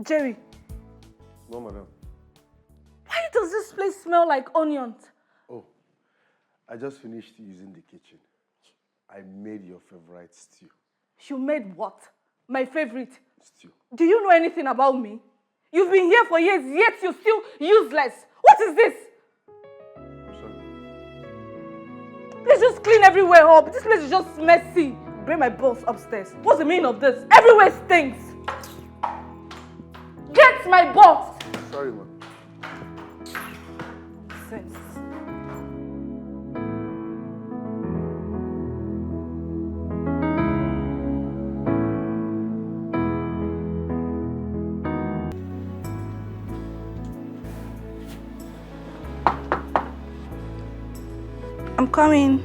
Jerry. No, madam. Why does this place smell like onions? Oh, I just finished using the kitchen. I made your favorite stew. You made what? My favorite? Stew. Do you know anything about me? You've been here for years, yet you're still useless. What is this? I'm sorry. Please just clean everywhere up. This place is just messy. Bring my boss upstairs. What's the meaning of this? Everywhere stinks. Get my boss. Sorry, ma'am. Sense. I'm coming.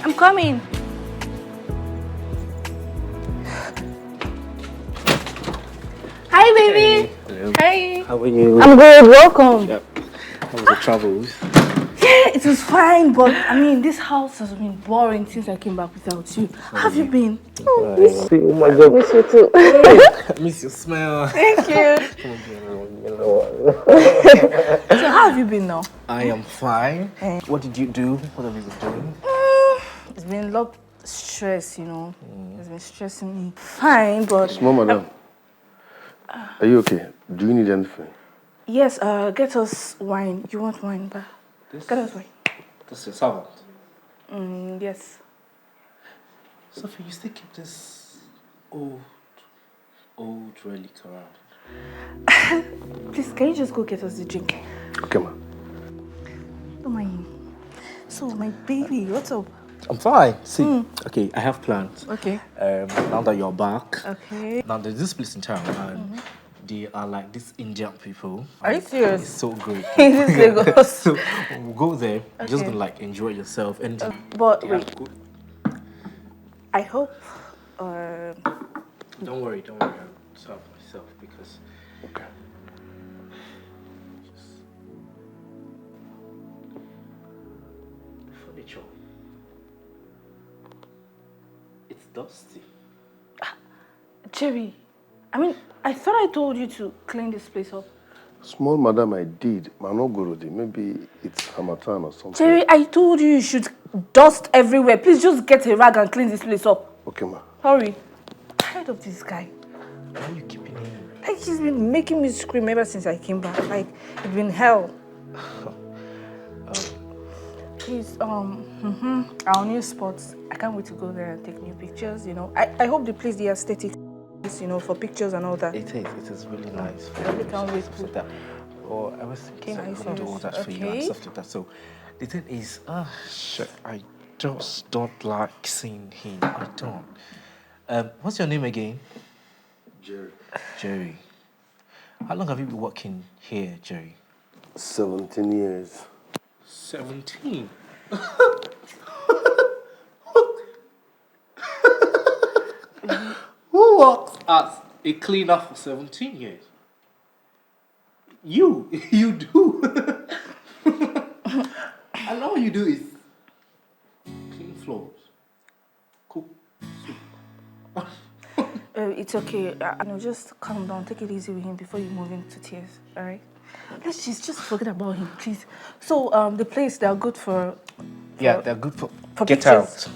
I'm coming. Hi, baby. Hello. Hey. How are you? I'm good. Welcome. Yep. How was the travels? Yeah, it was fine, but I mean, this house has been boring since I came back without you. How have you been? Oh, miss you. Oh my God. Miss you too. I miss your smell. Thank you. Come on, get along. So how have you been now? I am fine. Hey. What did you do? What have you been doing? It's been a lot of stress, you know. It's been stressing me. Fine, but... Small madam. Are you okay? Do you need anything? Yes, get us wine. You want wine, but get us wine. This is servant. Yes. Sophie, you still keep this old relic around? Please, can you just go get us the drink? Okay, ma'am. Don't mind. So, my baby, what's up? I'm fine. See, okay, I have plans. Okay. Now that you're back. Okay. Now there's this place in town, and they are like these Indian people. Are you serious? It's so great. In this Lagos? So we'll go there, just Okay. gonna like enjoy yourself. And But they wait, have good- I hope... Don't worry, I'll serve myself because Okay. furniture. It's dusty. Jerry, I mean, I thought I told you to clean this place up. Small madam, I did. Man, no go to maybe it's Hamatan or something. Jerry, I told you should dust everywhere. Please just get a rag and clean this place up. Okay, ma. Hurry. I'm tired of this guy. Why are you keeping him? Like, he's been making me scream ever since I came back. Like, it's been hell. Please, our new spots. I can't wait to go there and take new pictures, you know. I hope the place, the aesthetic, is, you know, for pictures and all that. It is really nice. I really can't wait for that. Or I was Okay, thinking nice, to do all that for you and okay. stuff like that. So the thing is, shit, I just don't like seeing him. I don't. What's your name again? Jerry. Jerry. How long have you been working here, Jerry? 17 years. 17. Who works as a cleaner for 17 years? You do. And all you do is clean floors, cook soup. It's okay. No, just calm down. Take it easy with him before you move into tears, all right? Let's just forget about him, please. So, the place, they are good for Yeah, they're good for get pictures. out.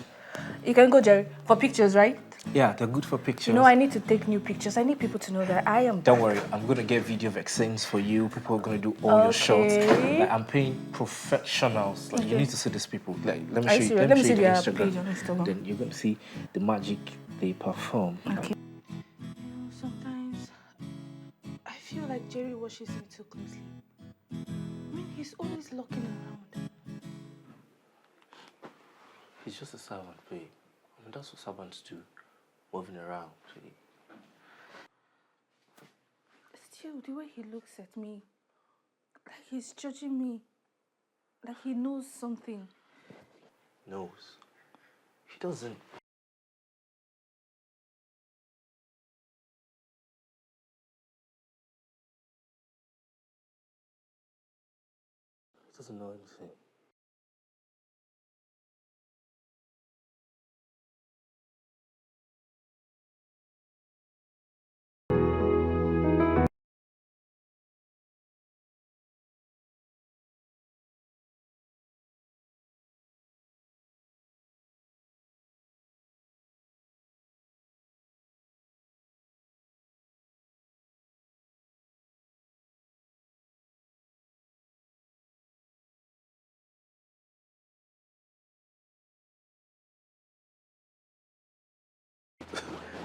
You can go, Jerry, for pictures, right? Yeah, they're good for pictures. You know, I need to take new pictures. I need people to know that I am. Don't worry, I'm gonna get video vexings for you. People are gonna do all your shots. Like, I'm paying professionals. Like, you need to see these people. Like, let me show you. Let me show you their page on Instagram. Then you're gonna see the magic they perform. Okay. Sometimes I feel like Jerry watches me too closely. I mean, he's always looking around. He's just a servant, babe. I mean, that's what servants do, moving around. See? Still, the way he looks at me, like he's judging me, like he knows something. Knows. He doesn't. He doesn't know anything.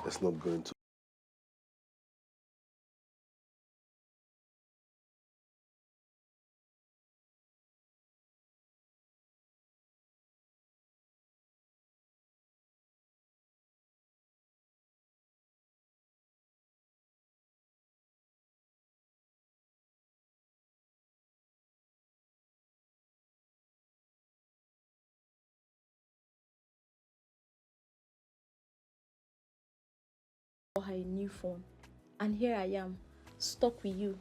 Let's not go into. Her a new phone, and here I am, stuck with you,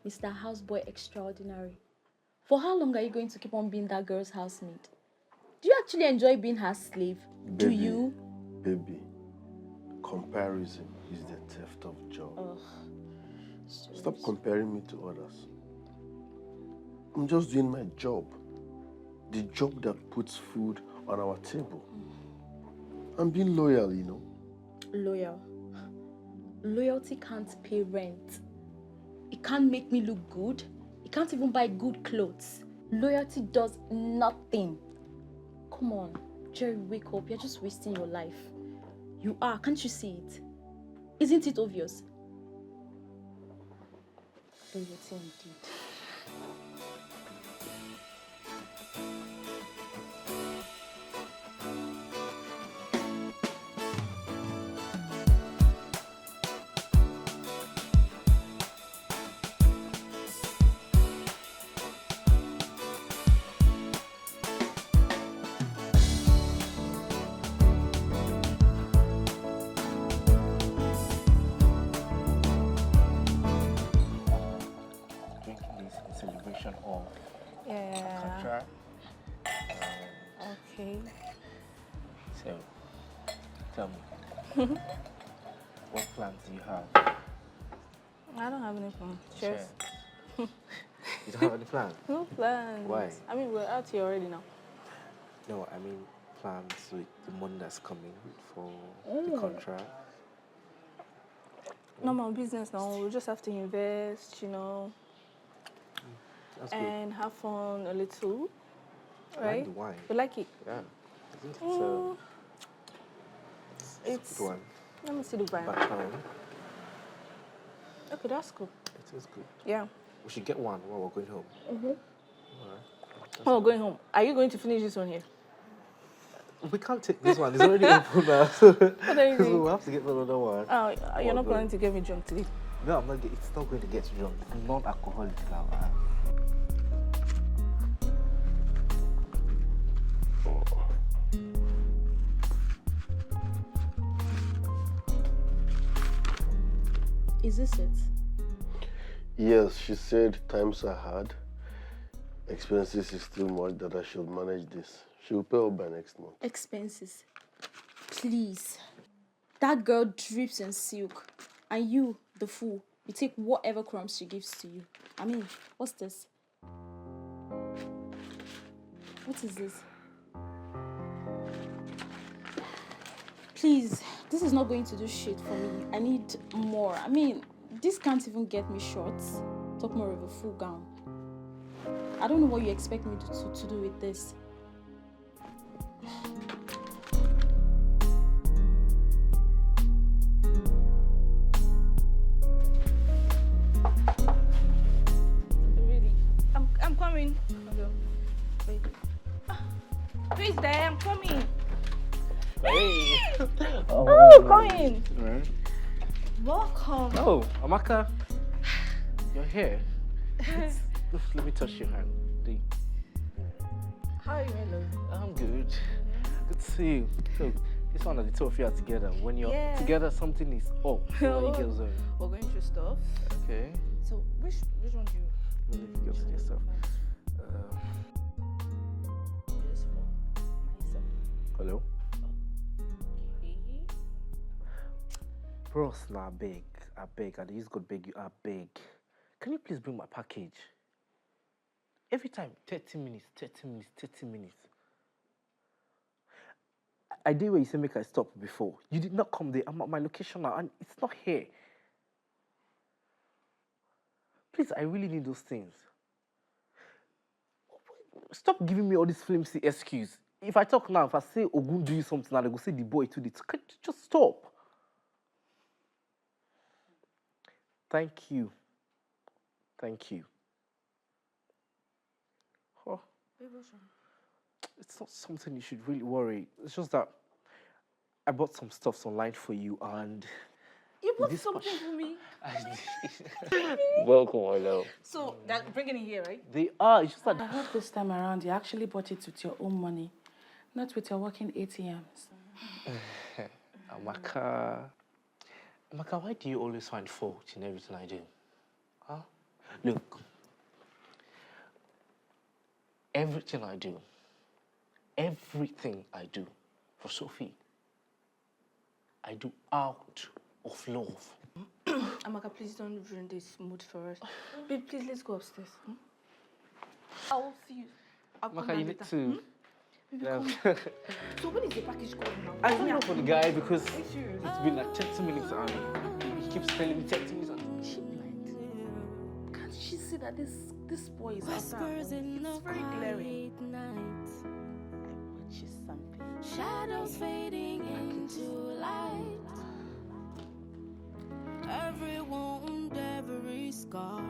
Mr. Houseboy Extraordinary. For how long are you going to keep on being that girl's housemaid? Do you actually enjoy being her slave? Do Baby, you? Baby, comparison is the theft of joy. Stop comparing me to others. I'm just doing my job. The job that puts food on our table. I'm being loyal, you know. Loyal. Loyalty can't pay rent. It can't make me look good. It can't even buy good clothes. Loyalty does nothing. Come on, Jerry, wake up. You're just wasting your life. You are. Can't you see it? Isn't it obvious? Loyalty indeed. Drinking this in celebration of Yeah. contract. Okay. So, tell me, what plans do you have? I don't have any plans. Cheers. You don't have any plans? No plans. Why? I mean, we're out here already now. No, I mean plans with the money that's coming for the contract. Normal business now. We just have to invest, you know, That's good. and have fun a little. I Right? like the wine. You like it? Yeah. Isn't it so? It's. a good one. Let me see the brand. Back home. Okay, that's cool. It is good. Yeah. We should get one while we're going home. Alright. Oh, going home. Are you going to finish this one here? We can't take this one. It's already open now. What are you So doing? we'll have to get another one. Oh, you're not good. planning to get me drunk today. No, I'm not. It's not going to get you drunk. I'm non-alcoholic now. Is this it? Yes, she said times are hard. Expenses is still much that I should manage this. She will pay up by next month. Expenses. Please. That girl drips in silk. And you, the fool, you take whatever crumbs she gives to you. I mean, what's this? What is this? Please, this is not going to do shit for me. I need more. I mean, this can't even get me shorts. Talk more of a full gown. I don't know what you expect me to do with this. Really? I'm coming. Okay. Wait. Who is there? I'm coming. Hey. Oh, coming. Right. Welcome. Oh, Amaka, you're here. Let me touch your hand. How are you, Melo? I'm good. Good to see you. So, this one of the two of you are together. When you're together, something is up. What are you girls doing? We're going through stuff. Okay. So, which one do you? Leave you girls to yourself. Just for myself. Hello? Okay. Bros, nah, I beg. I just got beg you, I beg. Can you please bring my package? Every time, 30 minutes. I did where you said make I stop before. You did not come there. I'm at my location now, and it's not here. Please, I really need those things. Stop giving me all this flimsy excuse. If I talk now, if I say Ogun do you something, now they go say the boy too did. Just stop. Thank you. Oh, it's not something you should really worry. It's just that I bought some stuff online for you, and You bought something for me. welcome, hello. So, they're bringing it here, right? They are. It's just that I hope this time around you actually bought it with your own money, not with your working ATMs. Amaka, why do you always find fault in everything I do? Huh? Look, everything I do for Sophie, I do out of love. Amaka, please don't ruin this mood for us. Babe, please, let's go upstairs. I will see you. I'll come Amaka, back you need later. to... So when is the package going now? I don't know for the guy because Are you serious? it's been like 30 minutes and he keeps telling me 30 minutes and She blind. Can't she see that this boy is after her money? It's very glaring. I bet she's something. Shadows fading into light. Every wound, every scar.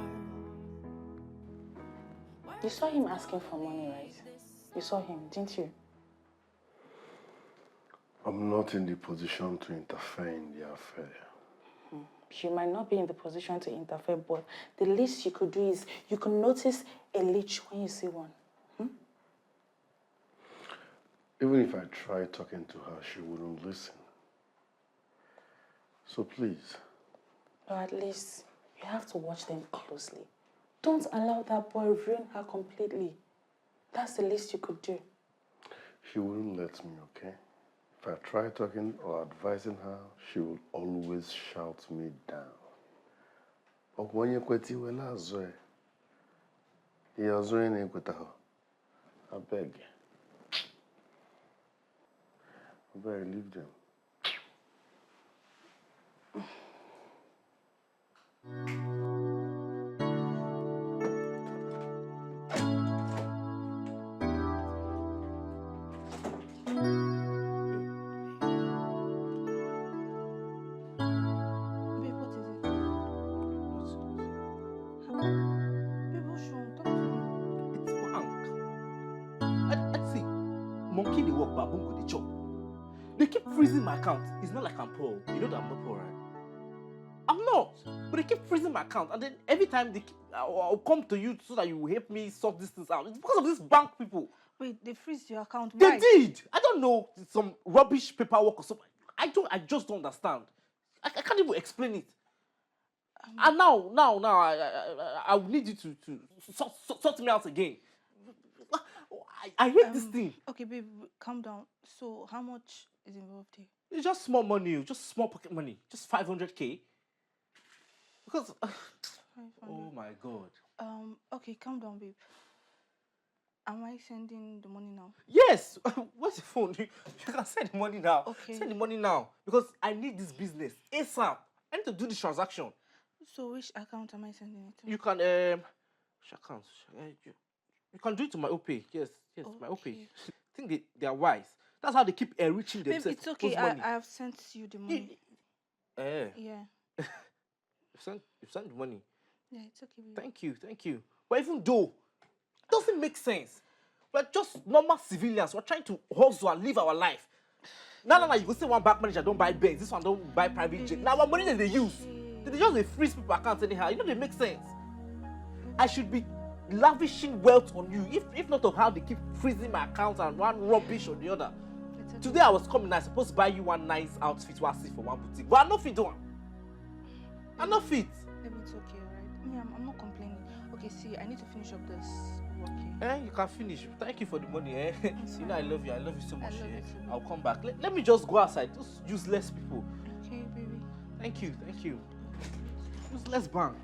You saw him asking for money, right? You saw him, didn't you? I'm not in the position to interfere in the affair. You might not be in the position to interfere, but the least you could do is you could notice a leech when you see one. Even if I try talking to her, she wouldn't listen. So please. Or at least you have to watch them closely. Don't allow that boy ruin her completely. That's the least you could do. She wouldn't let me, okay? If I try talking or advising her, she will always shout me down. But when you quit, you will also. You're also in I beg. I better leave them. Babe, what is it? Babe, what's wrong? Talk to me. it's bank. I see. Monkey they walk, baboon go they chop. They keep freezing my account. It's not like I'm poor. You know that I'm not poor, right? I'm not. But they keep freezing my account, and then every time I'll come to you so that you will help me sort these things out. It's because of these bank people. Wait, they freeze your account. They Why? did. I don't know, some rubbish paperwork or something. I just don't understand. I can't even explain it. And now, I will need you to sort me out again. I hate this thing. Okay, babe, calm down. So, how much is involved here? It's just small money, just small pocket money, just 500k. Because, 500. oh my God. Okay, calm down, babe. Am I sending the money now? Yes. Where's the phone? You can send the money now. Okay. Send the money now because I need this business ASAP. I need to do this transaction. So which account am I sending it to? You can which account? You can do it to my OPay. Yes, my OPay. Okay. I think they are wise. That's how they keep enriching Babe, themselves. it's okay. Those I money. have sent you the money. Yeah. Yeah. You sent the money. Yeah, it's okay. Babe. Thank you. But even though it doesn't make sense. We're just normal civilians. We're trying to hustle and live our life. Now, you go say one bank manager don't buy banks. This one don't buy private jet. Now, what money that they use? They just they freeze people accounts anyhow. You know they make sense. I should be lavishing wealth on you, if not of how they keep freezing my accounts and one rubbish or the other. Okay. Today I was coming. I supposed to buy you one nice outfit, one see for one boutique, but I'm not fit one. I'm not fit. Babe, it's okay, right? Me, I'm not complaining. Okay, see, I need to finish up this work here. You can finish. Thank you for the money. You know I love you. I love you so much. love you too. I'll come back. Let me just go outside. Those useless people. Okay, baby. Thank you. Useless bank.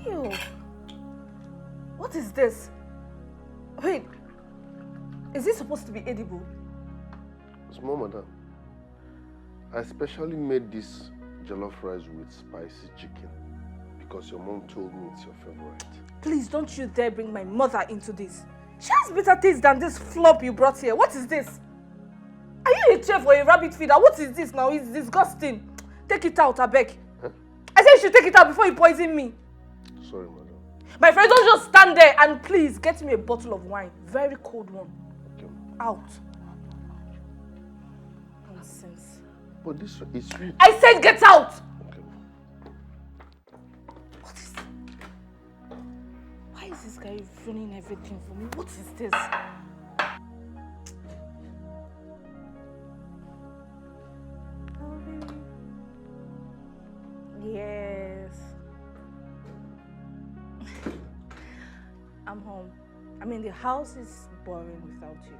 Ew. What is this? Wait. Is this supposed to be edible? Small madam, I specially made this jollof rice with spicy chicken because your mom told me it's your favorite. Please don't you dare bring my mother into this. She has better taste than this flop you brought here. What is this? Are you a chef or a rabbit feeder? What is this now? It's disgusting. Take it out, I beg. Huh? I said you should take it out before you poison me. Sorry, madam. My friend, don't just stand there and please get me a bottle of wine. Very cold one. Okay. Out. Nonsense. But this is sweet. I said get out! Okay. What is... Why is this guy ruining everything for me? What is this? Oh, baby. Yes. I'm home. I mean, the house is boring without you.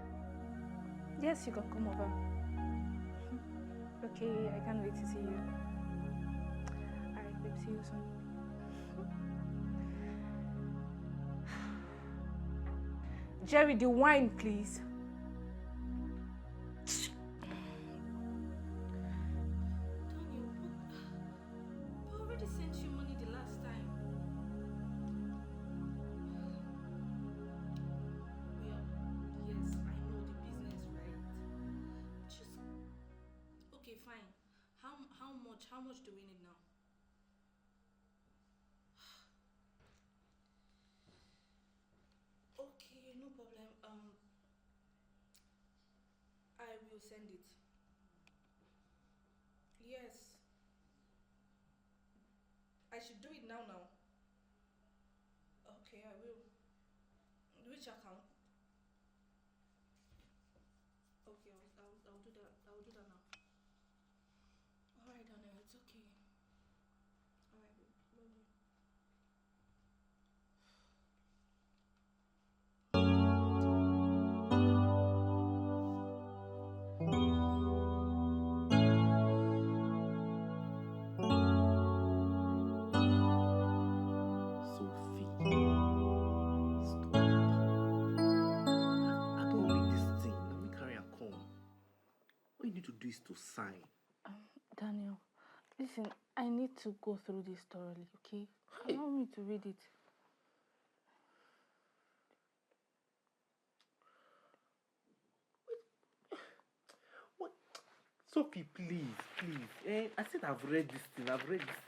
Yes, you can come over. Okay, I can't wait to see you. Alright, babe, see you soon. Jerry, the wine, please. I already sent you money the last time. Well, yes, I know the business, right? Just okay, fine. How much do we need now? Okay, no problem. I will send it. Yes. I should do it now. Okay, I will. Which account? Okay, I'll do that. I'll do that now. Alright, Daniel, it's okay. Alright, babe. Love you. Sophie, stop. I don't read this thing. Let me carry a comb. What you need to do is to sign. Daniel, listen, I need to go through this thoroughly, okay? Hey. Allow me to read it. What? Sophie, please. I said I've read this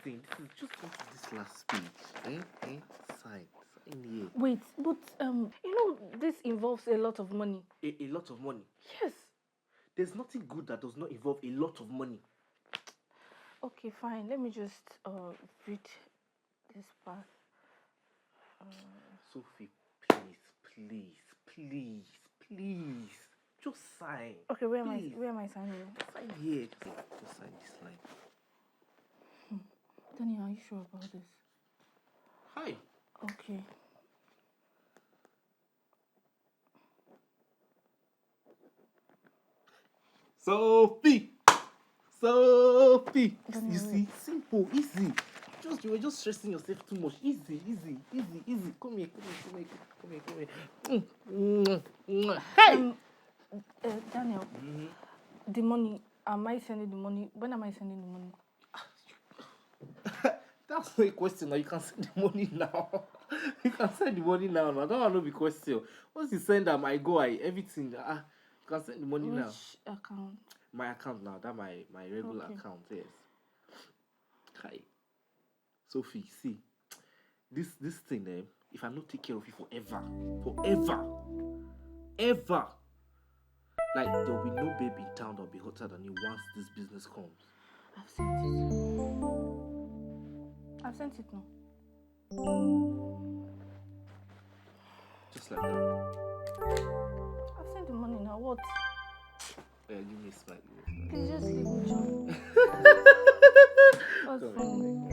thing. This is just go to this last page. Sign here. Wait, but this involves a lot of money. A lot of money. Yes. There's nothing good that does not involve a lot of money. Okay, fine. Let me just read this part. Sophie, please. Just sign. Okay, where Please. am I signing? Sign here. Just sign this line. Daniel, are you sure about this? Hi. Okay. Sophie. Sophie. Daniel, You see, simple, easy. You were just stressing yourself too much. Easy. Come here. Hey. Daniel, the money. Am I sending the money? When am I sending the money? That's not a question. Now you can send the money now. You can send the money now. I don't want to be question. Once you send them, everything. You can send the money now. Which account? My account now. That my regular account. Yes. Hi. Sophie, see, this thing, if I not take care of you forever, like there will be no baby in town that will be hotter than you once this business comes. I've sent it now. Just like that. I've sent the money now. What? Give me a smile. Please just leave me, John. What's wrong?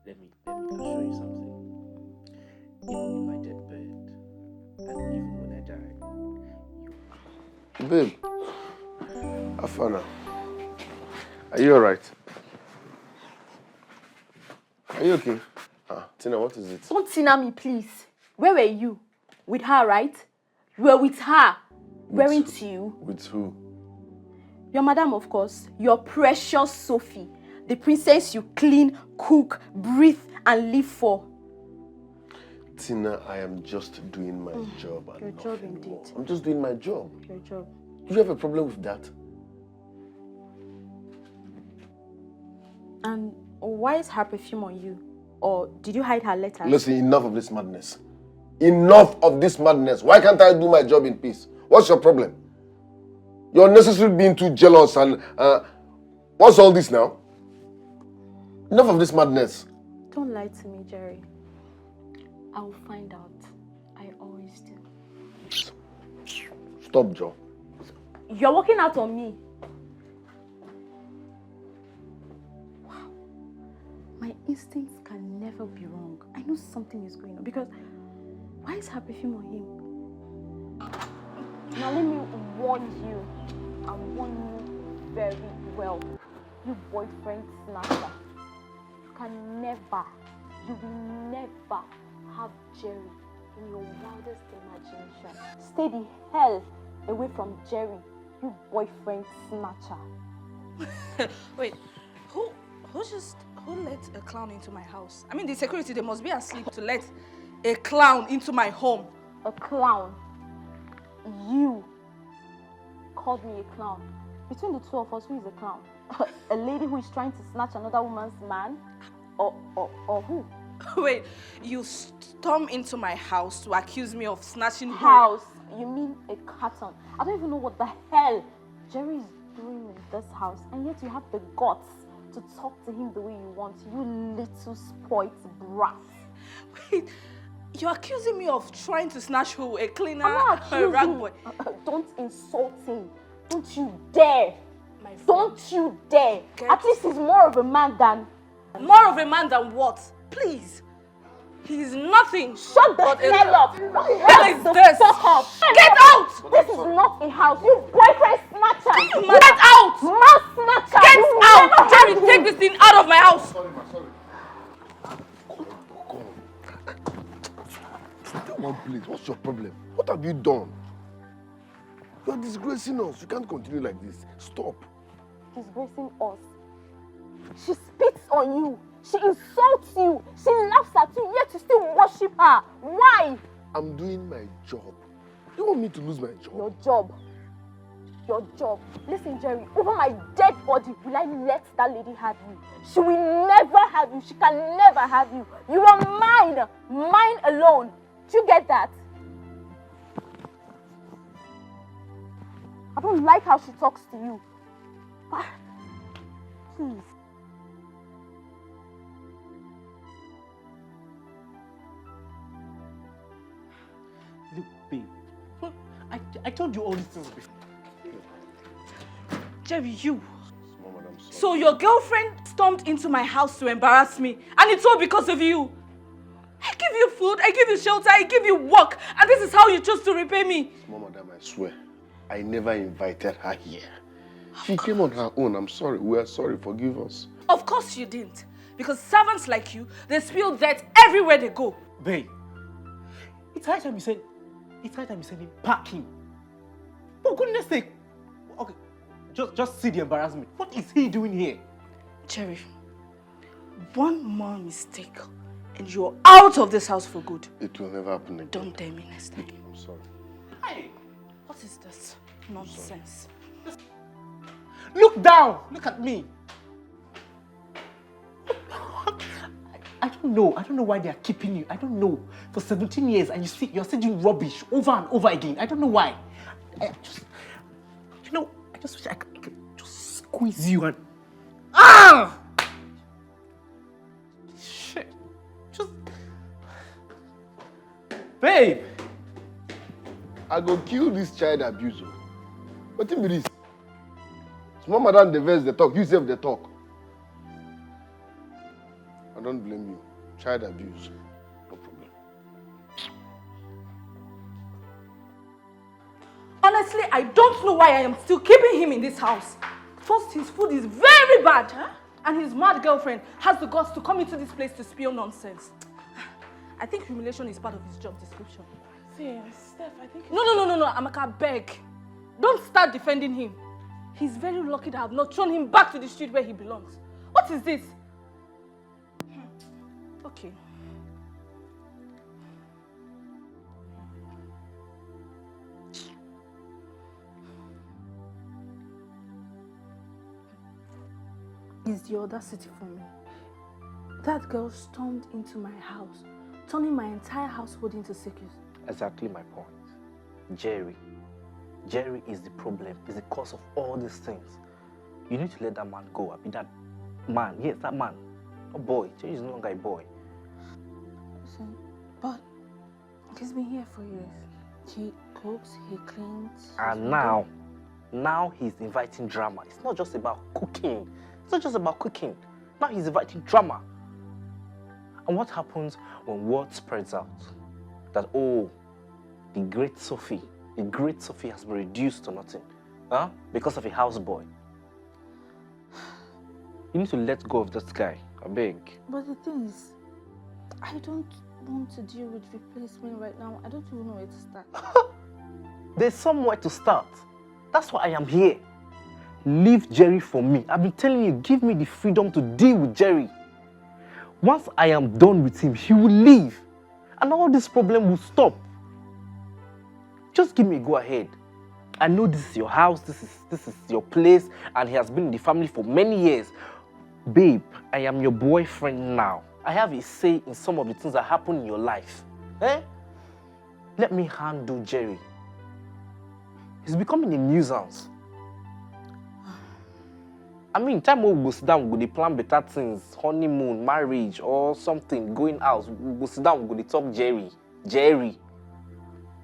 Let me show you something. Even in my deathbed, and even when I die, Babe, Afana, are you alright? Are you okay? Tina, what is it? Don't Tina me, please. Where were you? With her, right? You were with her. Weren't you? With who? Your madam, of course. Your precious Sophie. The princess you clean, cook, breathe, and live for. Tina, I am just doing my job. And Your job indeed. more. I'm just doing my job. Your job. Do you have a problem with that? And why is her perfume on you? Or did you hide her letters? Listen, enough of this madness. Enough of this madness. Why can't I do my job in peace? What's your problem? You're unnecessarily being too jealous and... what's all this now? Enough of this madness. Don't lie to me, Jerry. I will find out. I always do. Stop, Joe. You're working out on me. Wow. My instincts can never be wrong. I know something is going on because why is her perfume on him? Now let me warn you. I warn you very well. You boyfriend snatcher. You can never, you will never have Jerry in your wildest imagination. Stay the hell away from Jerry, you boyfriend snatcher. Wait, who let a clown into my house? I mean, the security, they must be asleep to let a clown into my home. A clown? You called me a clown. Between the two of us, who is a clown? A lady who is trying to snatch another woman's man? Or who? Wait, you storm into my house to accuse me of snatching house? You mean a carton? I don't even know what the hell Jerry is doing in this house, and yet you have the guts to talk to him the way you want, you little spoilt brat. Wait, you're accusing me of trying to snatch who? A cleaner? I'm not accusing. A rag boy? Don't insult him. Don't you dare. Don't you dare. At least he's more of a man than... More of a man than what? Please. He's nothing. Shut the hell up. What the hell is this? Get out! This is not a house. You boyfriend snatcher. Get out! Man snatcher. Get out! Jerry, take this thing out of my house. Sorry. Come on, please. What's your problem? What have you done? You're disgracing us. You can't continue like this. Stop. Disgracing us. She spits on you. She insults you. She laughs at you, yet you still worship her. Why? I'm doing my job. You want me to lose my job? Your job. Your job. Listen, Jerry, over my dead body, will I let that lady have you? She will never have you. She can never have you. You are mine. Mine alone. Do you get that? I don't like how she talks to you. Please. Look, babe. Look, I told you all these things before. Jerry, you. Small madam, sorry. So your girlfriend stormed into my house to embarrass me, and it's all because of you. I give you food, I give you shelter, I give you work, and this is how you choose to repay me. Small madam, I swear, I never invited her here. She came on her own. I'm sorry. We are sorry. Forgive us. Of course you didn't. Because servants like you, they spill dirt everywhere they go. Babe, it's high time you send him packing. For goodness sake. Okay, just see the embarrassment. What is he doing here? Jerry, one more mistake and you're out of this house for good. It will never happen again. Don't dare me next time. I'm sorry. Hey, What is this nonsense? look down. Look at me. I don't know. I don't know why they are keeping you. I don't know. For 17 years and you're still doing rubbish over and over again. I don't know why. I just wish I could just squeeze you and... Ah! Shit. Just... Babe! I go kill this child abuser. What thing be this? Small madam the verse they talk, you save the talk. I don't blame you. Child abuse. No problem. Honestly, I don't know why I am still keeping him in this house. First, his food is very bad, and his mad girlfriend has the guts to come into this place to spill nonsense. I think humiliation is part of his job description. See, Steph, I think... No, Amaka, beg. Don't start defending him. He's very lucky that I have not thrown him back to the street where he belongs. What is this? Okay. Is the audacity for me. That girl stormed into my house, turning my entire household into circus. Exactly my point. Jerry is the problem, is the cause of all these things. You need to let that man go. I mean, that man, yes, that man. A boy. Jerry is no longer a boy. Listen, but he's been here for years. He cooks, he cleans. And now he's inviting drama. It's not just about cooking. It's not just about cooking. Now he's inviting drama. And what happens when word spreads out? That, oh, the great Sophie has been reduced to nothing. Because of a houseboy. You need to let go of that guy. I beg. But the thing is, I don't want to deal with replacement right now. I don't even know where to start. There's somewhere to start. That's why I am here. Leave Jerry for me. I've been telling you, give me the freedom to deal with Jerry. Once I am done with him, he will leave. And all this problem will stop. Just give me a go ahead. I know this is your house, this is your place, and he has been in the family for many years. Babe, I am your boyfriend now. I have a say in some of the things that happen in your life. Let me handle Jerry. He's becoming a nuisance. I mean, time we go sit down, we go plan better things, honeymoon, marriage, or something, going out. We go sit down, we go talk Jerry.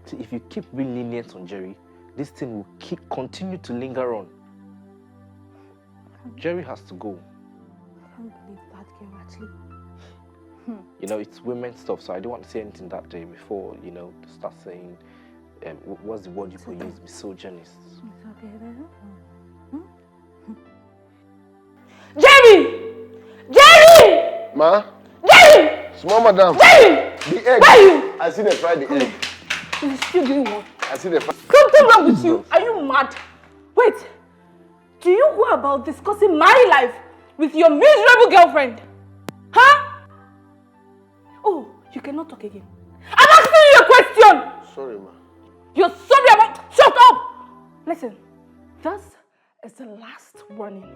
See, if you keep being lenient on Jerry, this thing will continue to linger on. Jerry has to go. I can't believe that girl actually. You know, it's women stuff, so I don't want to say anything that day before, to start saying, what's the word you could use, misogynist. It's okay then. Jerry! Ma? Jerry! Small madam. Jerry! The egg. Where are you? I see them fry the egg. He's still doing what? I see them fry. Something wrong with you? Are you mad? Wait. Do you go about discussing my life with your miserable girlfriend? Huh? Oh, you cannot talk again. I'm asking you a question! Sorry, ma. You're sorry about... Shut up! Listen, this is the last warning.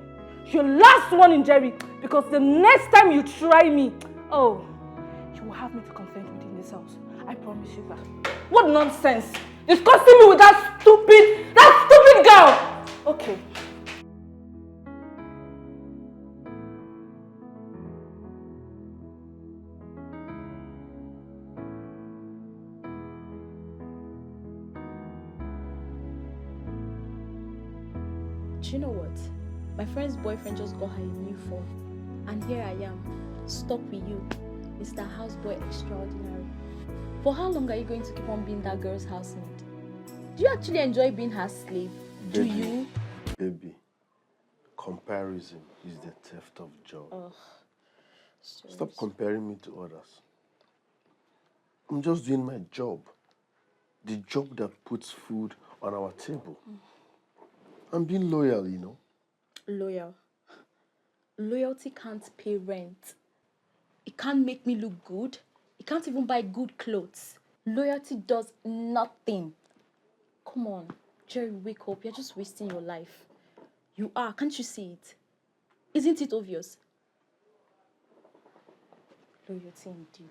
Your last warning, Jerry. Because the next time you try me, oh, you will have me to confront within this house. I promise you that. What nonsense! Discussing me with that stupid girl! Okay. Do you know what? My friend's boyfriend just got her a new phone. And here I am, stuck with you, Mr. Houseboy Extraordinary. For how long are you going to keep on being that girl's housemaid? Do you actually enjoy being her slave? Do you? Baby, comparison is the theft of joy. Stop comparing me to others. I'm just doing my job. The job that puts food on our table. I'm being loyal, you know. Loyal. Loyalty can't pay rent. It can't make me look good. It can't even buy good clothes. Loyalty does nothing. Come on, Jerry, wake up. You're just wasting your life. You are. Can't you see it? Isn't it obvious? Loyalty indeed.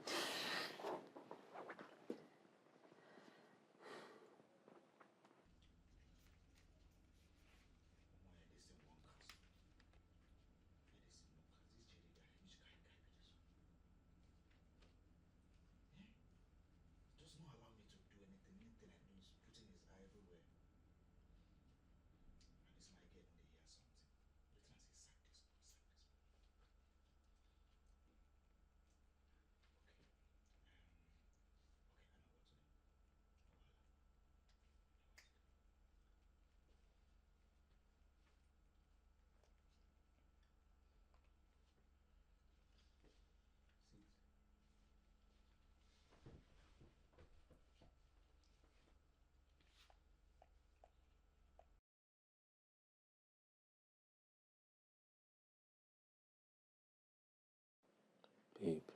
Babe,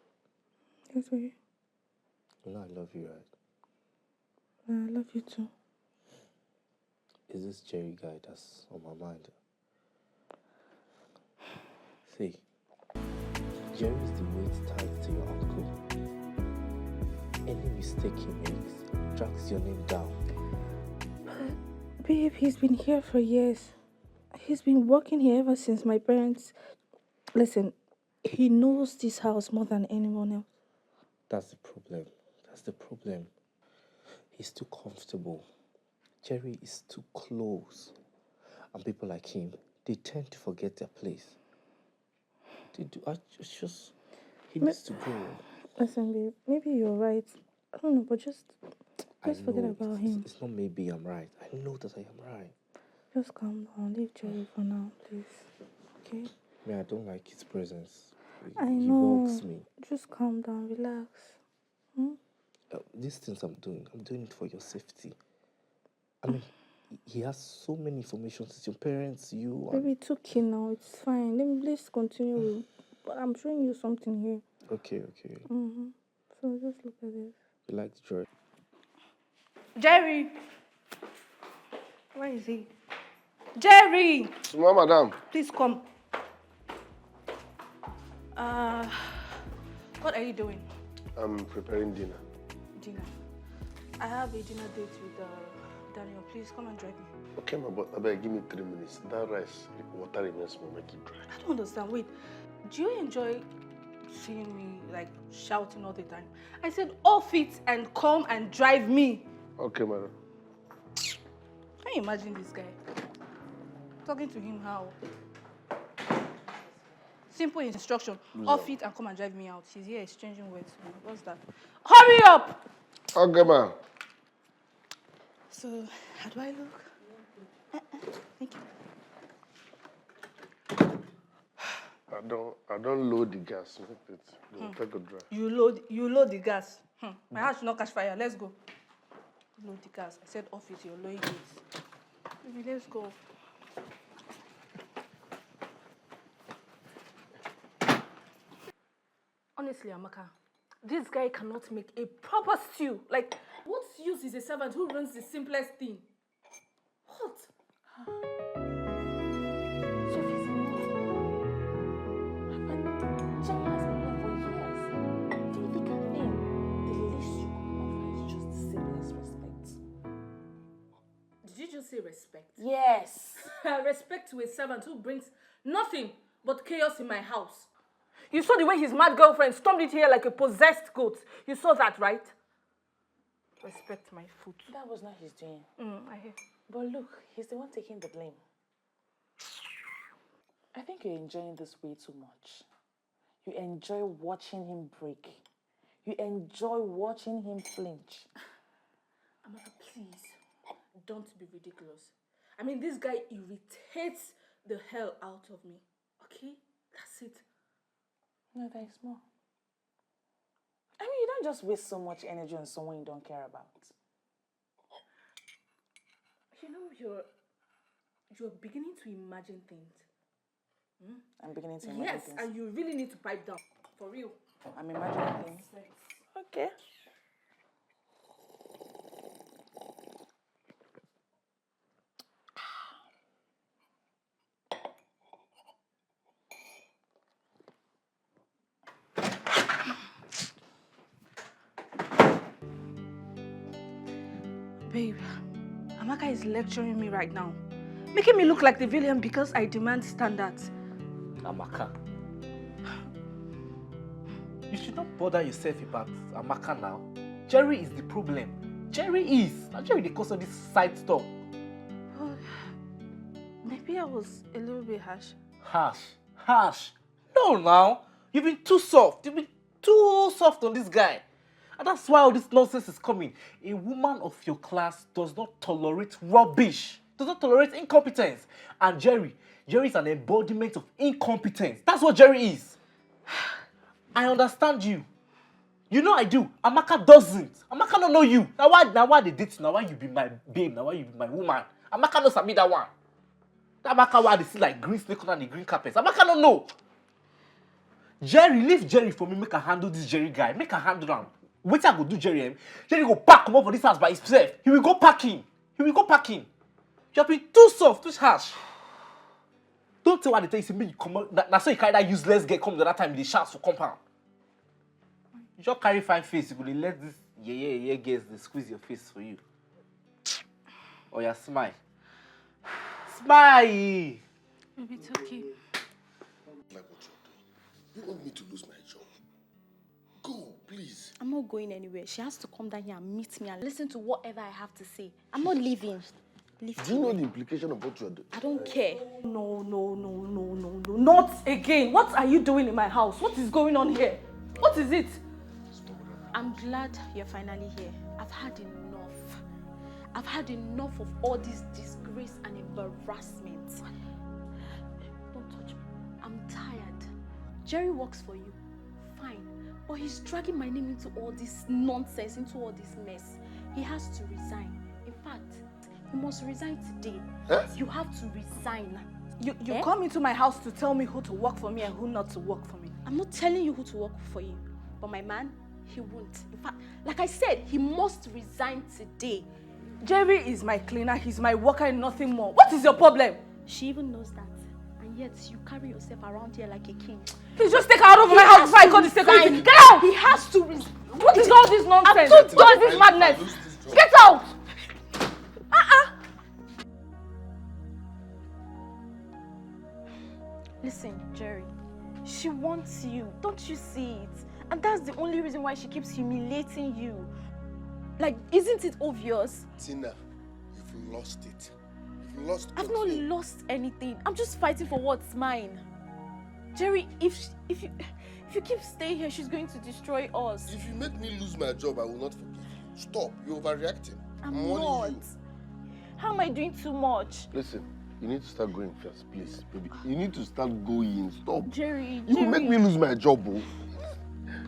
Yes, baby. you know I love you, right? I love you too. Is this Jerry guy that's on my mind? See, Jerry's the weight tied to your uncle. Any mistake he makes drags your name down. Babe, he's been here for years. He's been working here ever since my parents... Listen, he knows this house more than anyone else. That's the problem. That's the problem. He's too comfortable. Jerry is too close. And people like him, they tend to forget their place. They do. He needs to go. Listen, babe, maybe you're right. I don't know, but just forget know about him. It's not maybe I'm right. I know that I am right. Just calm down. Leave Jerry for now, please. Okay? I don't like his presence. I He know. bugs me. Just calm down. Relax. These things I'm doing it for your safety. I mean, he has so many information. It's your parents, you. Baby, it's okay now. It's fine. Let's continue. But I'm showing you something here. Okay. So just look at this. You like the joy? Jerry! Where is he? Jerry! Small madam. Please come. What are you doing? I'm preparing dinner. Dinner. I have a dinner date with Daniel. Please come and drive me. Okay, ma, but I beg, give me 3 minutes. That rice, water remains will make it dry. I don't understand. Wait, do you enjoy seeing me like shouting all the time? I said off it and come and drive me. Okay, madam. Can you imagine this guy? Talking to him how? Simple instruction. Off it and come and drive me out. He's here exchanging words. What's that? Hurry up! Okay, ma. So, how do I look? Thank you. I don't load the gas. Make it take a drive. You load the gas. My house should not catch fire. Let's go. Load the gas. I said off it, you're loading it. Baby, let's go. Honestly, Amaka, this guy cannot make a proper stew. Like, what use is a servant who runs the simplest thing? What? Sophie's enough. And Jenny has been here for years. Do you think anything? The least you could offer is just the simplest respect. Did you just say respect? Yes. Respect to a servant who brings nothing but chaos in my house. You saw the way his mad girlfriend stormed it here like a possessed goat. You saw that, right? Respect my foot. That was not his doing. I hear. But look, he's the one taking the blame. I think you're enjoying this way too much. You enjoy watching him break. You enjoy watching him flinch. Amaka, please, don't be ridiculous. I mean, this guy irritates the hell out of me. Okay? That's it. No, there is more. I mean, you don't just waste so much energy on someone you don't care about. You know, you're beginning to imagine things. I'm beginning to imagine Yes, things. and you really need to pipe down. For real. I'm imagining things. Okay. Babe, Amaka is lecturing me right now. Making me look like the villain because I demand standards. Amaka. You should not bother yourself about Amaka now. Jerry is the problem. Jerry is. Now Jerry the cause of this side stuff. Oh, maybe I was a little bit harsh. Harsh. No, now. You've been too soft. You've been too soft on this guy. And that's why all this nonsense is coming. A woman of your class does not tolerate rubbish. Does not tolerate incompetence. And Jerry is an embodiment of incompetence. That's what Jerry is. I understand you. You know I do. Amaka doesn't. Amaka don't know you. Now why they date? Now why you be my babe? Now why you be my woman? Amaka knows me that one. That Amaka why they see like green snake on the green carpets. Amaka don't know. Jerry, leave Jerry for me. Make her handle this Jerry guy. Make her handle him. Wait till I go do Jerry. Jerry go pack him up for this house by himself. He will go packing. You have been too soft, too harsh. Don't tell what they tell you. Say me you come out. Now so you carry that useless girl come the other time they shout for compound. You just carry fine face. You go let this yeah girls they squeeze your face for you. Oh yeah, smile. Smile. Maybe it's okay. Like what you're doing. You want me to lose my job? Go, please. I'm not going anywhere. She has to come down here and meet me and listen to whatever I have to say. I'm not leaving. Leave Do you know the implication of what you're doing? I don't care. No. Not again. What are you doing in my house? What is going on here? What is it? I'm glad you're finally here. I've had enough. I've had enough of all this disgrace and embarrassment. Don't touch me. I'm tired. Jerry works for you. Fine. But he's dragging my name into all this nonsense, into all this mess. He has to resign. In fact, he must resign today. You have to resign. You come into my house to tell me who to work for me and who not to work for me. I'm not telling you who to work for you. But my man, he won't. In fact, like I said, he must resign today. Jerry is my cleaner, he's my worker and nothing more. What is your problem? She even knows that. And yet, you carry yourself around here like a king. Please just take her out of my house before I call the security. Get out! He has to resign. What is all this nonsense? I'm too What is this madness? Get out! Listen, Jerry, she wants you. Don't you see it? And that's the only reason why she keeps humiliating you. Like, isn't it obvious? Tina, you've lost it. You've lost I've not control. lost anything. I'm just fighting for what's mine. Jerry, if you keep staying here, she's going to destroy us. If you make me lose my job, I will not forgive you. Stop. You're overreacting. I'm warning not. you. How am I doing too much? Listen, you need to start going first, please, baby. You need to start going. Stop. Jerry, You will make me lose my job, bro.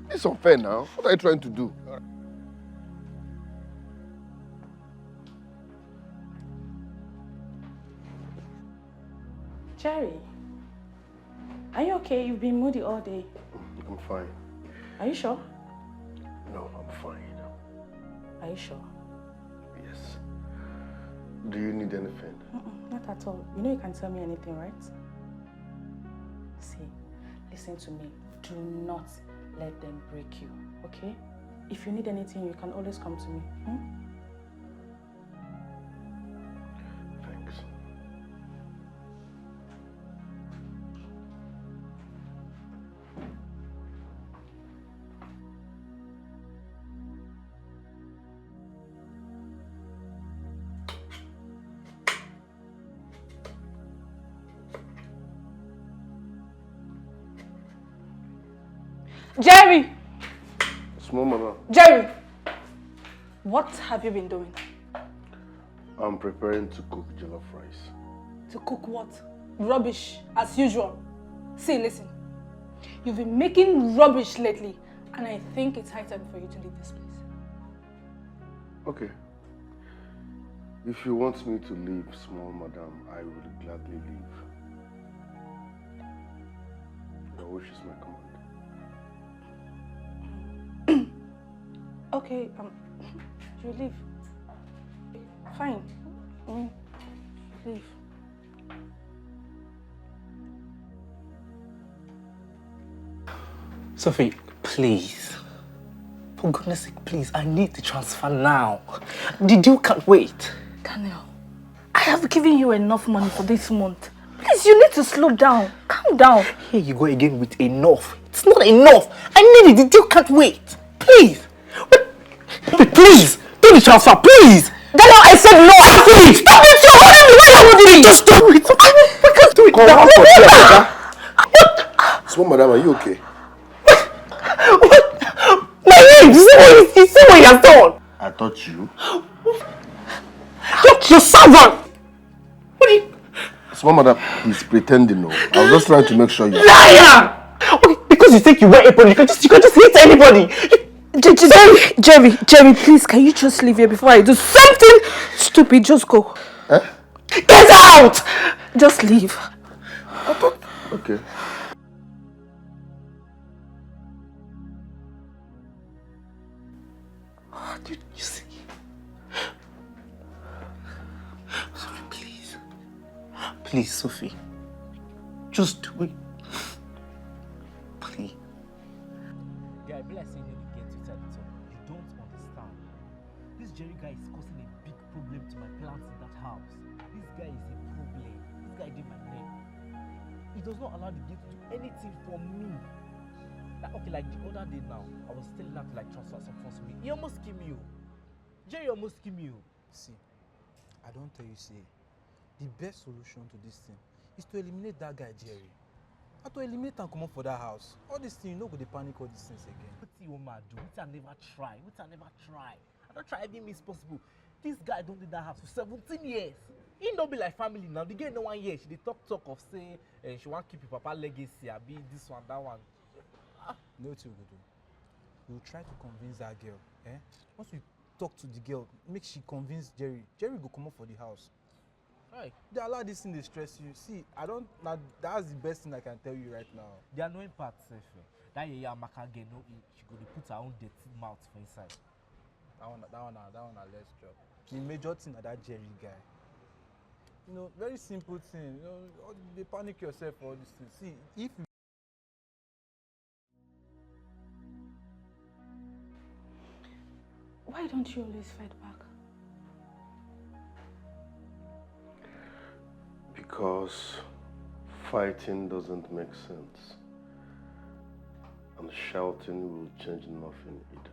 It's unfair now. What are you trying to do? Jerry, are you okay? You've been moody all day. I'm fine. Are you sure? No, I'm fine. Are you sure? Yes. Do you need anything? Not at all. You know you can tell me anything, right? See, listen to me. Do not let them break you, okay? If you need anything, you can always come to me. Thanks. Jerry! Small mother. Jerry! What have you been doing? I'm preparing to cook jollof rice. To cook what? Rubbish, as usual. See, listen. You've been making rubbish lately, and I think it's high time for you to leave this place. Okay. If you want me to leave, small madam, I will gladly leave. Your wish is my command. Okay, you leave. Fine. Leave. Sophie, please. For goodness sake, please, I need the transfer now. The deal can't wait. Daniel, I have given you enough money for this month. Please, you need to slow down. Calm down. Here you go again with enough. It's not enough. I need it. The deal can't wait. Please. But please, do the transfer, please. Daniel, I said no. Please. Stop it. You're holding me. Why are you holding me? Just do it. I can't do it. What? Small madam, are you okay? What? My name. You see what he has done? I thought you. Your servant. What are you? Small madam, he's pretending. No, I was just trying to make sure you. Liar! Okay, because you think you wear apron, you can just hit anybody. Jerry, please, can you just leave here before I do something stupid? Just go. Eh? Get out! Just leave. Okay. Dude, you see? Sophie, please. Please, Sophie. Just do it. Please. Guy, be like saying you get to tell it all. You don't understand. This Jerry guy is causing a big problem to my plants in that house. This guy is a problem. This guy did my name. He does not allow the gate to do anything for me. Okay, like the other day now, I was telling her to like transfer some funds to me. He almost killed me. Jerry almost killed me. See, I don't tell you, say, the best solution to this thing is to eliminate that guy, Jerry. And to eliminate and come up for that house. All these things, you know, go dey panic all these things again. What you want to do? What I never try. I don't try every means possible. This guy don't do that house for 17 years. He don't be like family now. The girl no 1 year. She dey talk of say she want keep your papa legacy. I be this one, that one. No, what you go do? We'll try to convince that girl. Once we talk to the girl, make she convince Jerry. Jerry go come up for the house. Right. They allow this thing to stress you. See, that's the best thing I can tell you right now. The annoying part, that Amaka girl no eat. She go dey put her own dirty mouth for inside. That one, let's drop. The major thing of that Jerry guy. You know, very simple thing. You know, they panic yourself for all these things. See, if you Why don't you always fight back? Because fighting doesn't make sense. And shouting will change nothing either.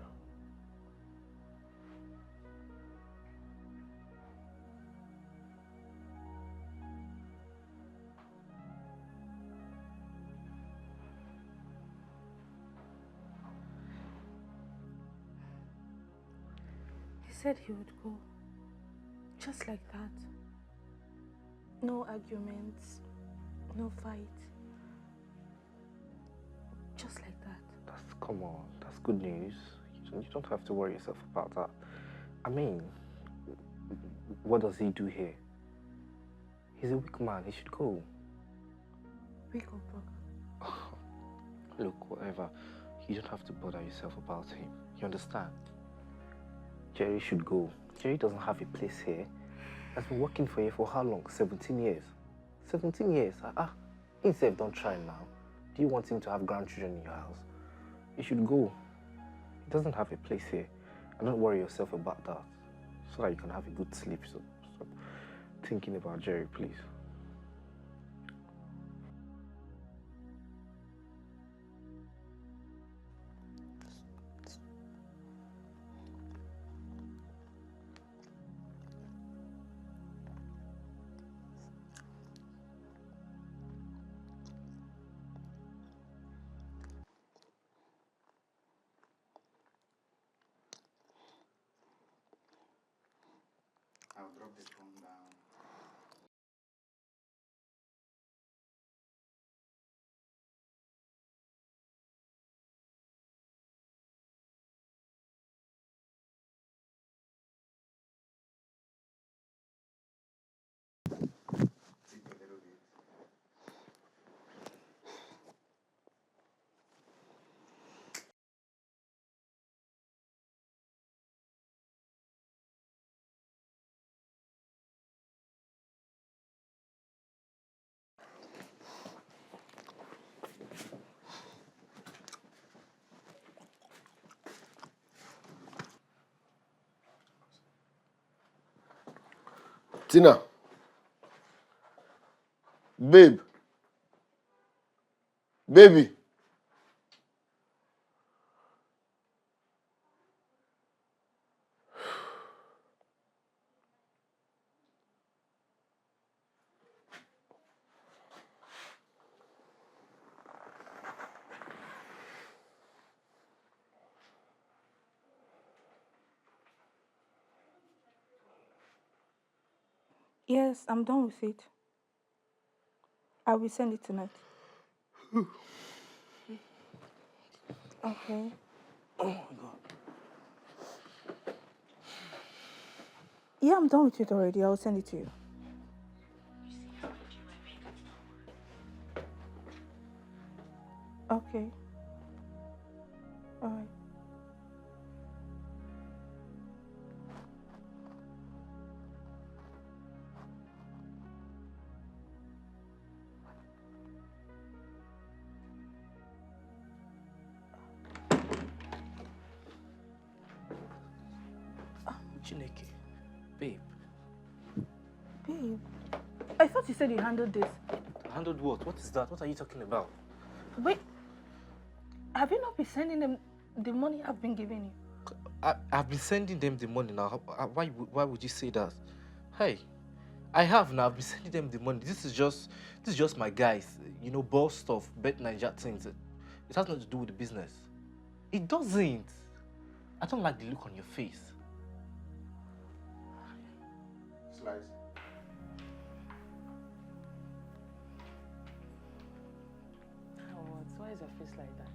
He said he would go. Just like that. No arguments, no fight. Just like that. Come on, that's good news. You don't have to worry yourself about that. I mean, what does he do here? He's a weak man, he should go. Weak or broke? Look, whatever. You don't have to bother yourself about him. You understand? Jerry should go. Jerry doesn't have a place here. Has been working for you for how long? 17 years. 17 years. Himself don't try now. Do you want him to have grandchildren in your house? You should go. He doesn't have a place here. And don't worry yourself about that. So that you can have a good sleep. So stop thinking about Jerry, please. drop the phone down. Take a little bit. Tina. Babe. Baby. Yes, I'm done with it. I will send it tonight. Okay. Oh my God. Yeah, I'm done with it already. I'll send it to you. Okay. All right. Chineke. Babe. Babe, I thought you said you handled this. Handled what? What is that? What are you talking about? Wait, have you not been sending them the money I've been giving you? I've been sending them the money now. Why would you say that? Hey, I have now. I've been sending them the money. This is just my guys. You know, boss stuff, bet Naija things. It has nothing to do with the business. It doesn't. I don't like the look on your face. Slice. What? Why is your face like that?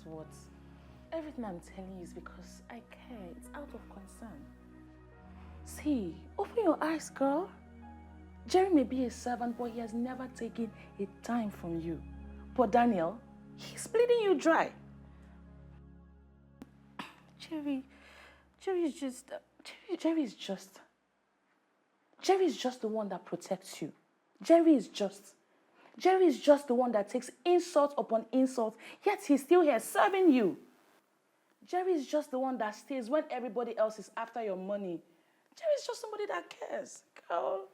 What? Everything I'm telling you is because I care. It's out of concern. See, open your eyes, girl. Jerry may be a servant, but he has never taken a dime from you. But Daniel, he's bleeding you dry. Jerry is just the one that protects you. Jerry is just the one that takes insult upon insult, yet he's still here serving you. Jerry is just the one that stays when everybody else is after your money. Jerry is just somebody that cares, girl.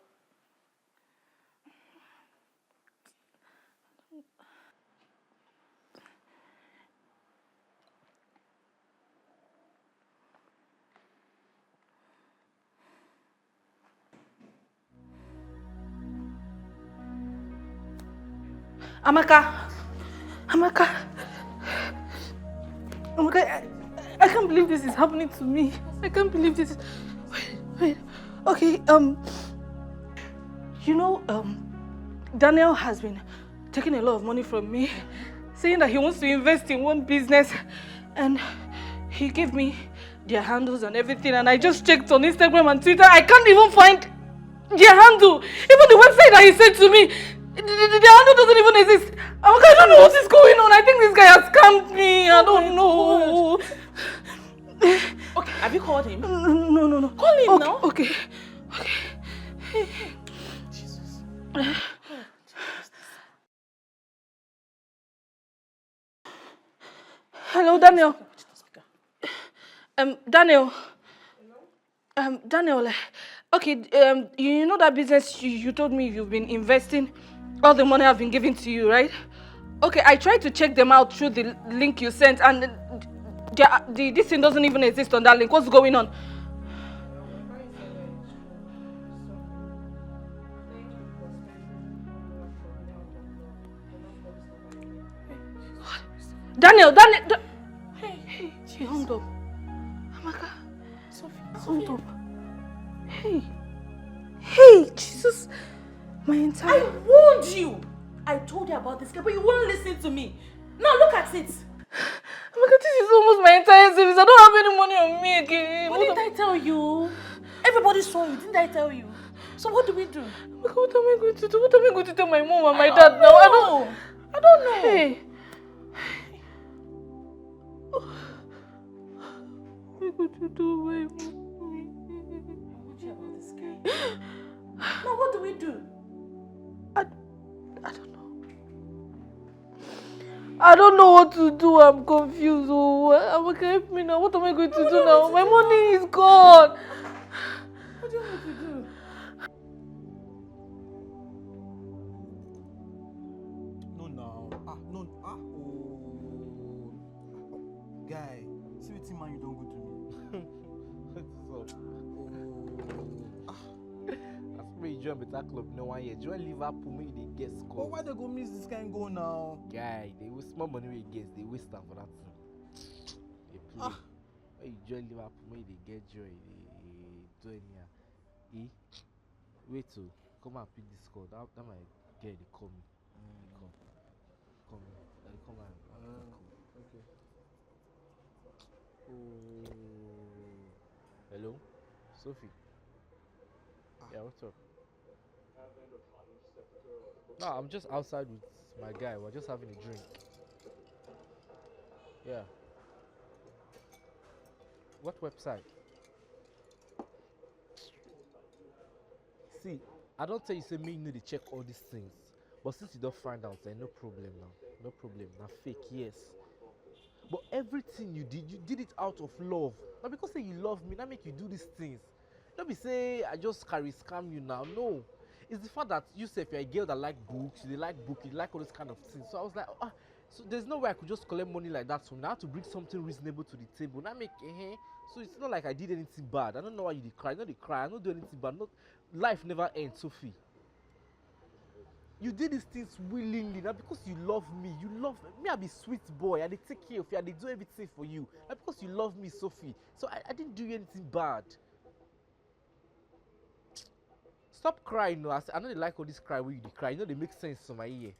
Amaka, I can't believe this is happening to me. I can't believe this. Wait. Okay, you know, Daniel has been taking a lot of money from me, saying that he wants to invest in one business, and he gave me their handles and everything, and I just checked on Instagram and Twitter. I can't even find their handle. Even the website that he sent to me, the handle doesn't even exist. I don't know what is going on. I think this guy has scammed me. I don't know. Okay, have you called him? No. Call him now. Okay. Jesus. Hello, Daniel. Daniel. Daniel. Okay, you know that business you told me you've been investing all the money I've been giving to you, right? Okay, I tried to check them out through the link you sent, and this thing doesn't even exist on that link. What's going on? Daniel! Hey, she hung up. Amaka, Sophie, hung up. Hey. Hey, Jesus. My entire... I warned you! I told you about this guy, but you won't listen to me. Now look at it. Amaka, this is almost my entire savings. I don't have any money on me again. What did I tell you? Everybody saw you, didn't I tell you? So what do we do? Amaka, what am I going to do? What am I going to tell my mom and my dad now? I don't know. Hey. What am I going to do, my mommy? I warned you about this guy. Now what do we do? I don't know. I don't know what to do. I'm confused. Oh, Amaka, help me now. What am I going to do now? My money is gone. What do you want me to do? No, now. No. Oh. Guy, see what man you don't go to me. What's up? Oh. That's me join better club no one year. Join Liverpool, maybe they get But score. why they go miss this kind go now? Guy, they waste more money we get. They waste time for that thing. They play. When you join Liverpool, maybe they get joy. They do anyhow. Wait to come and pick this score. That my girl they call me. They come. They come and Okay. Oh. Hello, Sophie. Yeah, what's up? No, I'm just outside with my guy. We're just having a drink. Yeah. What website? See, I don't tell you say me you know they check all these things. But since you don't find out, then no problem now. No problem. Now fake, yes. But everything you did it out of love. Now because say you love me, that make you do these things. Don't be say I just carry scam you now. No. It's the fact that you say if you're a girl that like books, you like book, you like all these kind of things. So I was like, so there's no way I could just collect money like that from now. I have to bring something reasonable to the table. Now make so it's not like I did anything bad. I don't know why you did cry. I know they cry. I don't do anything bad. Not life never ends, Sophie. You did these things willingly now because you love me. You love me. I be sweet boy. I dey take care of you. I dey do everything for you. Now because you love me, Sophie. So I didn't do you anything bad. Stop crying now. I know they like all this cry when you dey cry. You know they make sense to my ear.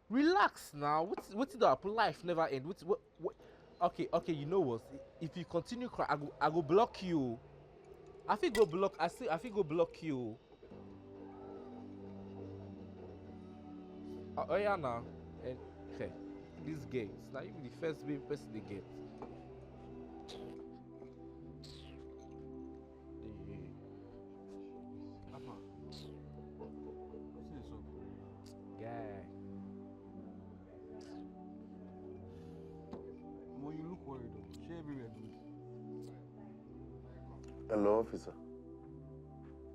Relax now. What's the happen? Life never end. What? Okay. You know what? If you continue cry, I go block you. I think go block. I think go block you. Oh yeah now. And okay, these games. Now you be the first being person they get. Papa. What's this up? Guy. When you look worried though, share everywhere good. Hello, officer.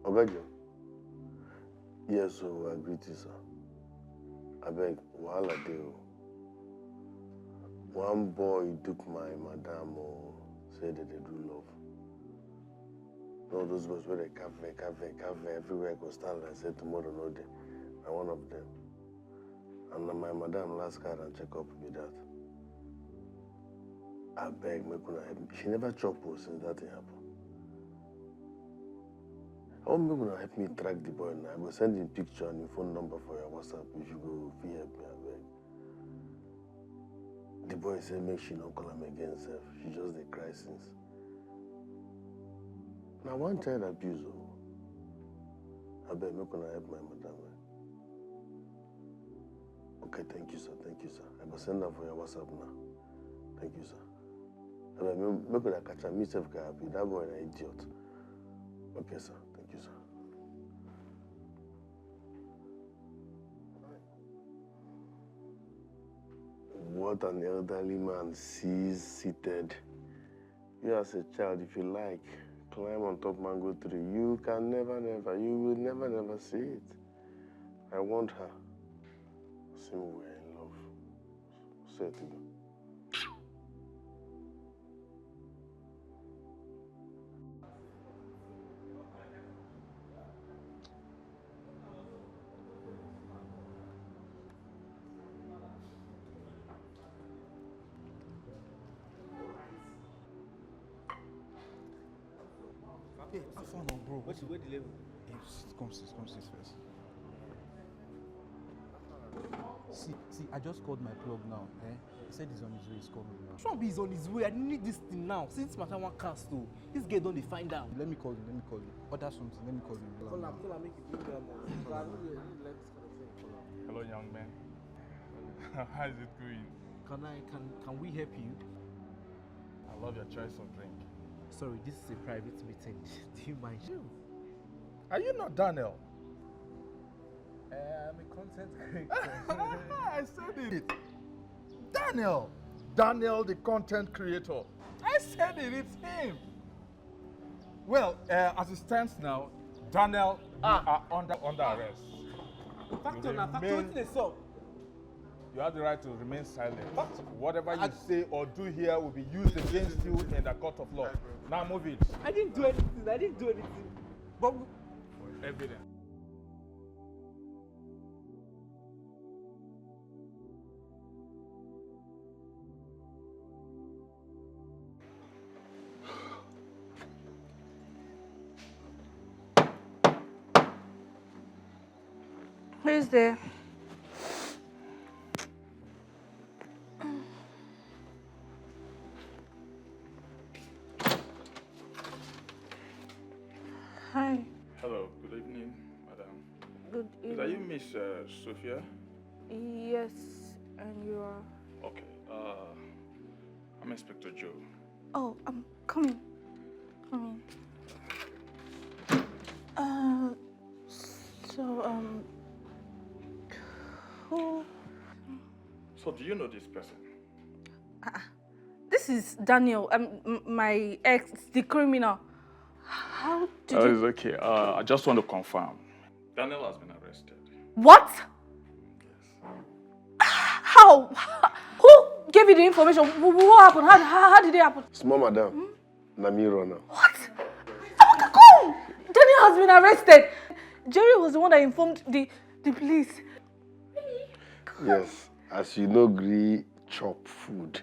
Ogajo. Yes, so I greet you, sir. I beg, wahala dey o. One boy took my madam said that they do love. No, those boys where they cafe everywhere go stand and say tomorrow no day. And one of them. And my madam last card and check up with that. I beg, make una help me. She never chop since that thing happened. I want people to help me track the boy now. I will send him picture and his phone number for your WhatsApp if you go help me, I beg. The boy said make she not call him again, sir. She just dey cry since. Now one child abuse. I beg make una help my madam. Okay, thank you, sir. I will send her for your WhatsApp now. Thank you, sir. I beg make una catch her. Me self can happy. That boy an idiot. Okay, sir. Thank you, sir. What an elderly man sees seated. You as a child, if you like, climb on top mango tree. You can you will never see it. I want her. See me we're in love. Say it to me. Hey, have fun now, bro. What's the level? Hey, come see first. See, I just called my plug now. He said he's on his way, he's coming now. Trump is on his way. I need this thing now. Since matter one cast too. This guy don't find out. Let me call him. Order something, let me call him. Call him, make it big I really like this kind of thing. Hello, young man. How is it going? Can we help you? I love your choice of drink. Sorry, this is a private meeting. Do you mind? Are you not Daniel? I'm a content creator. I said it. Daniel, the content creator. I said it. It's him. Well, as it stands now, Daniel, you are under arrest. You have the right to remain silent. Whatever you say or do here will be used against you in the court of law. Now move it. I didn't do anything. But evidence. Who is there? Hi. Hello, good evening, madam. Good evening. Are you Miss Sophia? Yes, and you are? Okay, I'm Inspector Joe. Oh, I'm coming. Who? So do you know this person? This is Daniel, my ex, the criminal. How did Oh, you... it's okay. I just want to confirm. Daniel has been arrested. What? How? Who gave you the information? What happened? How did it happen? Small madam. Namiro now. What? Come! Daniel has been arrested. Jerry was the one that informed the police. Yes, as you know, gree chop food.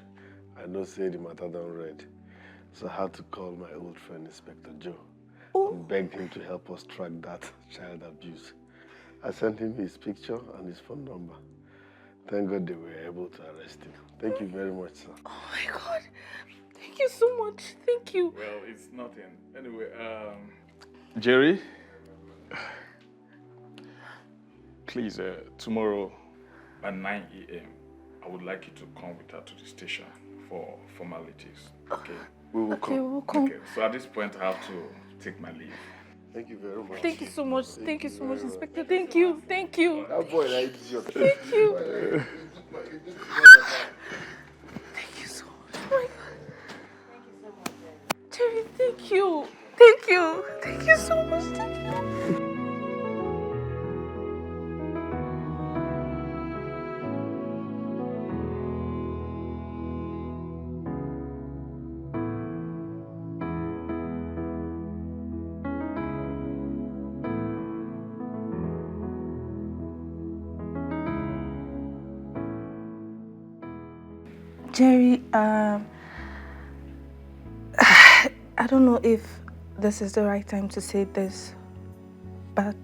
I know say the matter done red. So I had to call my old friend Inspector Joe and begged him to help us track that child abuse. I sent him his picture and his phone number. Thank God they were able to arrest him. Thank you very much, sir. Oh my God. Thank you so much. Thank you. Well, it's nothing. Anyway, Jerry, please, tomorrow at 9 a.m., I would like you to come with her to the station for formalities. Okay? We will come. Okay, we'll come. Okay, so at this point, I have to take my leave. Thank you very much. Thank you so much. Thank you so much, Inspector. Thank you. Thank you. That boy likes you. Thank you. Thank you so much. Oh my God. Jerry, thank you. Thank you. Thank you so much. Thank you. Jerry, I don't know if this is the right time to say this, but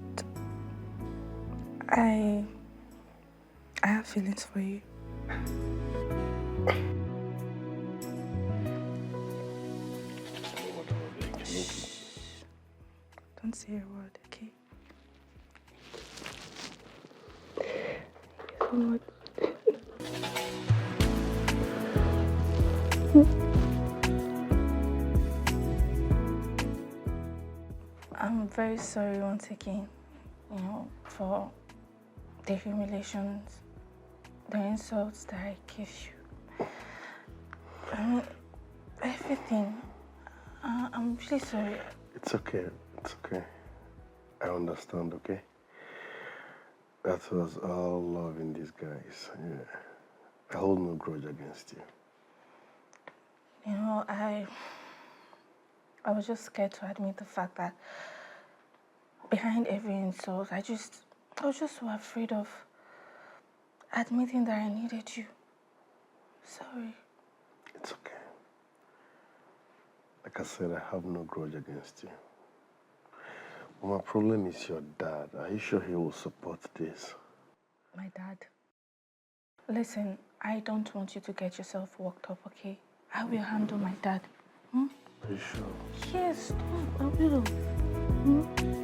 I have feelings for you. Don't say a word, okay? So much. I'm very sorry once again, for the humiliations, the insults that I gave you. I mean, everything. I'm really sorry. It's okay. It's okay. I understand, okay? That was all love in disguise. Yeah. I hold no grudge against you. I was just scared to admit the fact that behind every insult, I was just so afraid of admitting that I needed you. Sorry. It's okay. Like I said, I have no grudge against you. My problem is your dad. Are you sure he will support this? My dad. Listen, I don't want you to get yourself worked up, okay? I will handle my dad. Are you sure? Yes, I will.